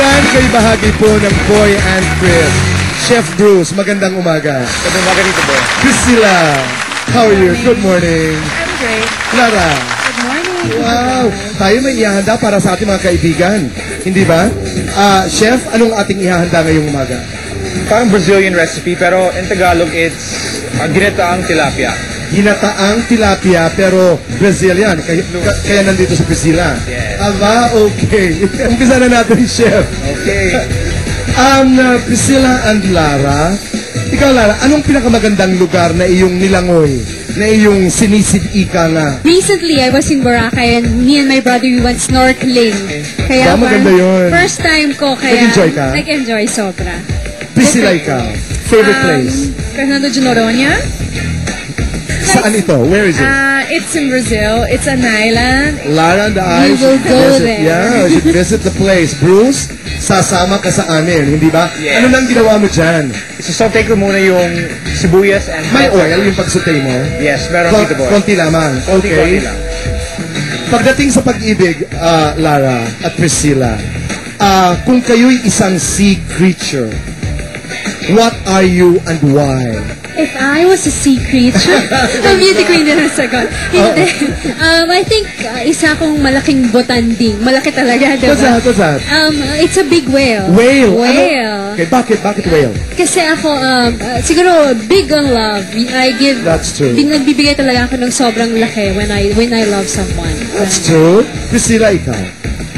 Yan kay bahagi po ng Boy and Chris. Chef Bruce, magandang umaga. Magandang umaga dito, Boy. Priscilla, how are you? Good morning. I'm great. Clara. Good morning. Wow, tayo may ihahanda para sa ating mga kaibigan. Hindi ba? Chef, anong ating ihahanda ngayong umaga? Parang Brazilian recipe, pero in Tagalog, it's ginataang tilapia. Ginataang tilapia, pero Brazilian. Kaya nandito sa Priscilla. Yes. Aba, okay. Umpisa na natin, Chef. Okay. Priscilla and Lara, ikaw Lara, anong pinakamagandang lugar na iyong nilangoy? Na iyong sinisid-ika na? Recently, I was in Boracay and me and my brother, we went snorkeling. Kaya maganda yun. first time ko, kaya Nag-enjoy ka? Nag-enjoy sobra. Priscilla, ikaw. Favorite place? Fernando de Noronha. Saan ito? Where is it? It's in Brazil. It's an island. Lara and I We will should go visit. there. Yeah, we should visit the place. Bruce, sasama ka sa amin, hindi ba? Yes. Ano nang ginawa mo dyan? Isasaute ko muna yung sibuyas and May oil yung pagsutay mo? Yes, meron dito, Boy. Konti lamang. Konti Okay. lang. Pagdating sa pag-ibig, Lara at Priscilla, kung kayo'y isang sea creature, what are you and why? If I was a sea creature, beauty queen din ang sagot. Hindi. I think isa akong malaking botanding. Malaki talaga, diba? What's that? It's a big whale. Whale. Whale. Okay, bakit whale? Kasi ako, siguro, big on love. I give, That's true. Nagbibigay talaga ako ng sobrang laki when I love someone. That's true. Priscilla, ikaw.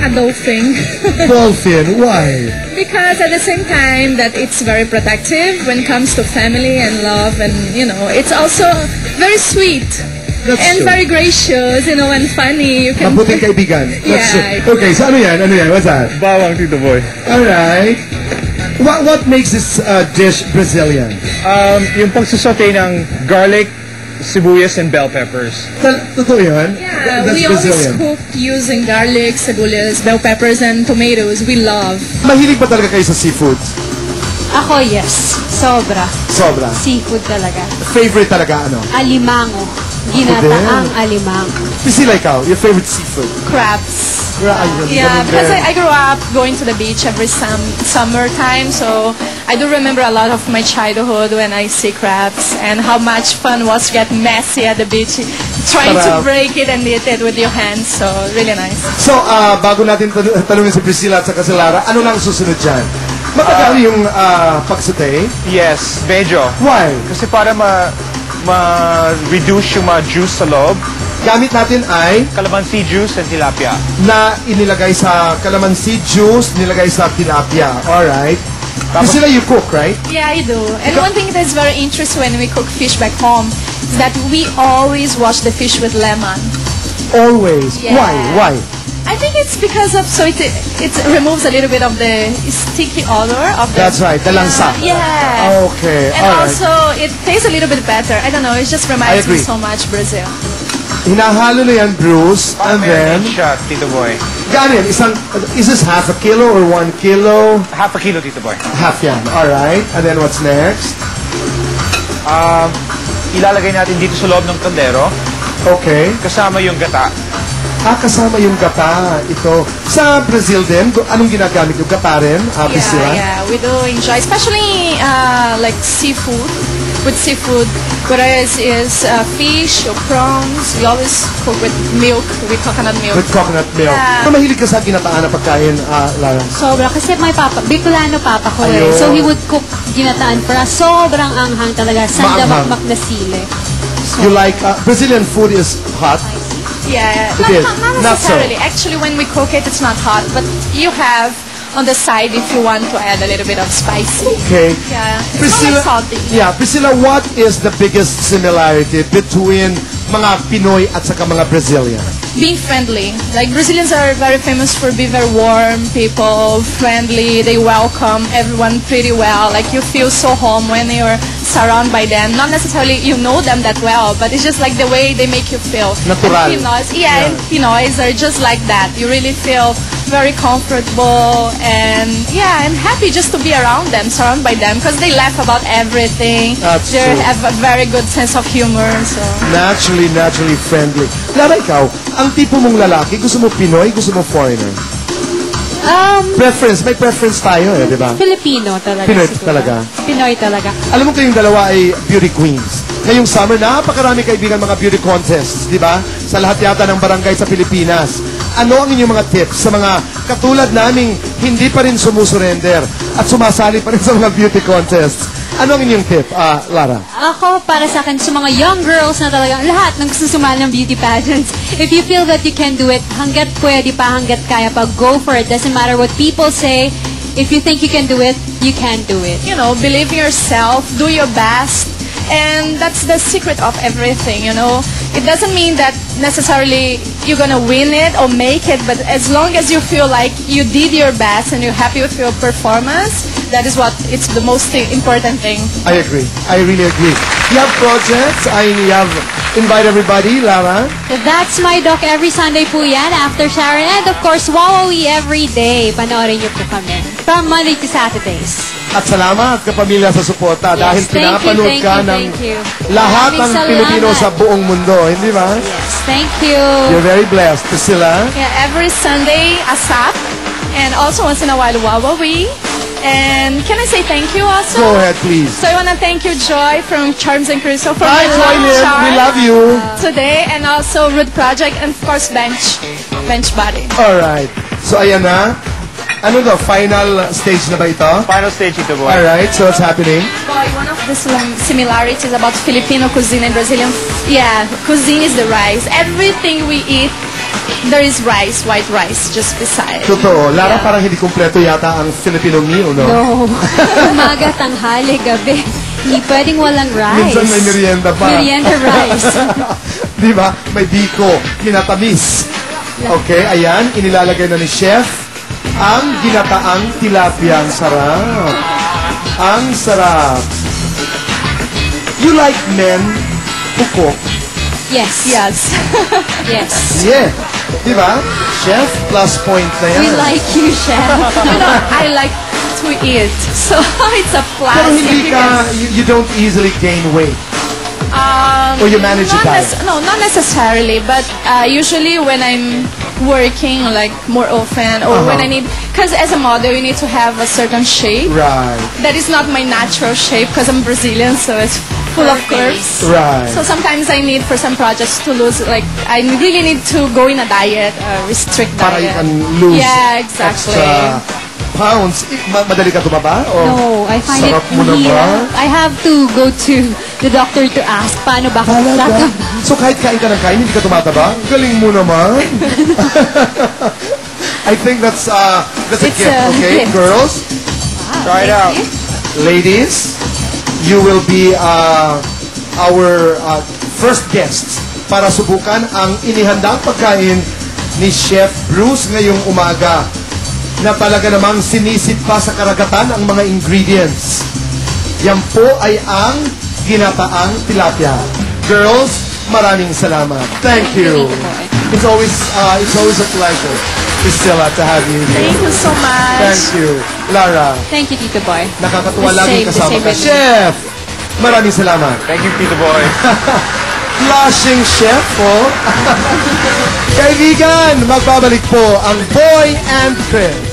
A dolphin. Dolphin, why? Because at the same time that it's very protective when it comes to family and love, and it's also very sweet. That's And true. very gracious, and funny. You can Mabuting kaibigan. That's Yeah. true. Okay, so ano yan? What's that? Bawang dito, Boy. Alright. What makes this dish Brazilian? Yung pagsasaute ng garlic, sibuyas, and bell peppers. Totoo yan? Yeah, That's we always Brazilian. cook using garlic, cebollas, bell peppers, and tomatoes. We love. Mahilig ba talaga kayo sa seafoods? Ako, yes. Sobra. Sobra. Seafood talaga. Favorite talaga ano? Alimango. Ginataang alimango. Priscilla, ikaw, your favorite seafood? Crabs. Yeah, Because I grew up going to the beach every summertime, so I do remember a lot of my childhood when I see crabs and how much fun was to get messy at the beach, trying to Sarap. break it and eat it with your hands. So really nice. So, bago natin tanungin si Priscilla at saka si Lara, ano lang susunod dyan? Matagal yung pagsutay? Yes, medyo. Why? Kasi para ma-reduce yung mga juice sa loob, Gamit natin ay calamansi juice and tilapia. na inilagay sa calamansi juice, nilagay sa tilapia. Alright. Priscilla, you cook, right? Yeah, I do. And one thing that's very interesting when we cook fish back home is that we always wash the fish with lemon. Always. Yeah. Why? I think it's because of it removes a little bit of the sticky odor of the. That's right, the langsa. Yeah. Okay, And alright. also, it tastes a little bit better. I don't know, it just reminds agree. me so much Brazil. Hinahalo na yan, Bruce, and then, Marinade siya, Tito Boy. gaano yan? Is this half a kilo or 1 kilo? Half a kilo, Tito Boy. Half yan. Alright. And then what's next? Ilalagay natin dito sa loob ng kaldero, Okay. kasama yung gata. Kasama yung gata. Ito. Sa Brazil din, anong ginagamit yung gata rin? Priscilla? Yeah, we do enjoy, especially like seafood. With seafood, whereas is fish or prawns, we always cook with milk, with coconut milk. With coconut milk. Yeah. So, mahilig ka sa ginataan na pagkain, Lara? Sobra. Kasi may Bicolano papa ko Ayun. So he would cook ginataan para sobrang anghang talaga. Maanghang. Sandamakmak na sili. You like, Brazilian food is hot? Yeah, It is. not Not so. necessarily. Actually, when we cook it, it's not hot, but you have on the side if you want to add a little bit of spicy. Okay. Yeah, it's not like salty. Yeah, Priscilla, what is the biggest similarity between mga Pinoy at saka mga Brazilian? Being friendly. Like Brazilians are very famous for being very warm people, friendly. They welcome everyone pretty well. Like you feel so home when you're surrounded by them. Not necessarily you know them that well, but it's just like the way they make you feel. Natural. And Pinoys, and Pinoys are just like that. You really feel very comfortable and yeah, I'm happy just to be around them, surrounded by them, because they laugh about everything. That's They true. have a very good sense of humor. So. Naturally friendly. Lara, ikaw, ang tipo mong lalaki, gusto mo Pinoy, gusto mo foreigner? May preference tayo eh, di ba? Filipino talaga. Pinoy siguro. talaga. Pinoy talaga. Alam mo kayong dalawa ay beauty queens. Ngayong summer, napakarami kaibigan mga beauty contests, di ba? Sa lahat yata ng barangay sa Pilipinas. Ano ang inyong mga tips sa mga katulad naming hindi pa rin sumusurrender at sumasali pa rin sa mga beauty contests? Ano ang inyong tip, Lara? Ako, para sa akin, sa mga young girls na talaga, lahat ng gusto sumali ng beauty pageants, if you feel that you can do it, hanggat pwede pa, hanggat kaya pa, go for it. Doesn't matter what people say. If you think you can do it, you can do it. You know, believe in yourself, do your best, and that's the secret of everything, you know. It doesn't mean that necessarily you're gonna win it or make it, but as long as you feel like you did your best and you're happy with your performance, that is what it's the most important thing. I agree. I really agree. You have projects. You have invite everybody, Lara. That's my doc every Sunday po yan, after Sharon. And of course, Wawawi every day. Panoorin niyo po kami. From Monday to Saturdays. At salamat kapamilya sa suporta dahil thank you, pinapanood thank ka you, ng thank you. lahat ng Maraming Pilipino salamat. sa buong mundo, hindi ba? Yes, thank you. You're very blessed. Priscilla? Yeah, every Sunday, ASAP, and also once in a while, Wawawi. And can I say thank you also? Go ahead, please. So I want to thank you, Joy, from Charms and Crusoe, for Hi, my Joy love Lynn. charm We love you. today, and also Root Project, and of course, Bench Body. Alright. So, ayan na. Ano to? Final stage na ba ito? Final stage ito, boy. Alright, so what's happening? Boy, one of the similarities about Filipino cuisine and Brazilian, cuisine is the rice. Everything we eat, there is rice, white rice, just beside. Totoo. Lara, Yeah. parang hindi kumpleto yata ang Filipino meal, no? No. Umaga, tanghali, gabi. Hindi pwedeng walang rice. Minsan may merienda pa. Merienda rice. Di ba? May biko, kinatamis. Okay, ayan. Inilalagay na ni Chef ang ginataang tilapia. Ang sarap. Ang sarap. You like men who cook? Yes. Yes. Yes. Yeah. Di ba? Chef, plus point na yan. We like you, Chef. You know, I like to eat, so it's a plus. Pero hindi if you ka, can- you don't easily gain weight. Or you manage your diet? No, not necessarily, but usually when I'm working, like more often, or when I need, because as a model, you need to have a certain shape. Right. That is not my natural shape because I'm Brazilian, so it's full of curves. Right. So sometimes I need for some projects to lose, like I really need to go in a diet, a restrict Para you diet. can lose Yeah, exactly. extra pounds. Madali ka tumaba? O No, I find it sarap mo naman? mahirap. I have to go to the doctor to ask, paano ba ako Talaga? tataba? So kahit kain ka ng kain, hindi ka tumataba? Galing mo naman. I think that's a It's gift, a okay? gift. Girls, Try it out. ladies, you will be our first guests para subukan ang inihandang pagkain ni Chef Bruce ngayong umaga na talaga namang sinisid pa sa karagatan ang mga ingredients. Yan po ay ang ginataang tilapia. Girls, maraming salamat. Thank you. It's always a pleasure, Priscilla, to have you here. Thank you so much. Thank you. Lara, Thank you, Tito Boy. nakakatuwa The lagi same, the kasama same ka. with me. Chef, maraming salamat. Thank you, Tito Boy. Flashing chef po. Kaibigan, magbabalik po ang Boy and Chris.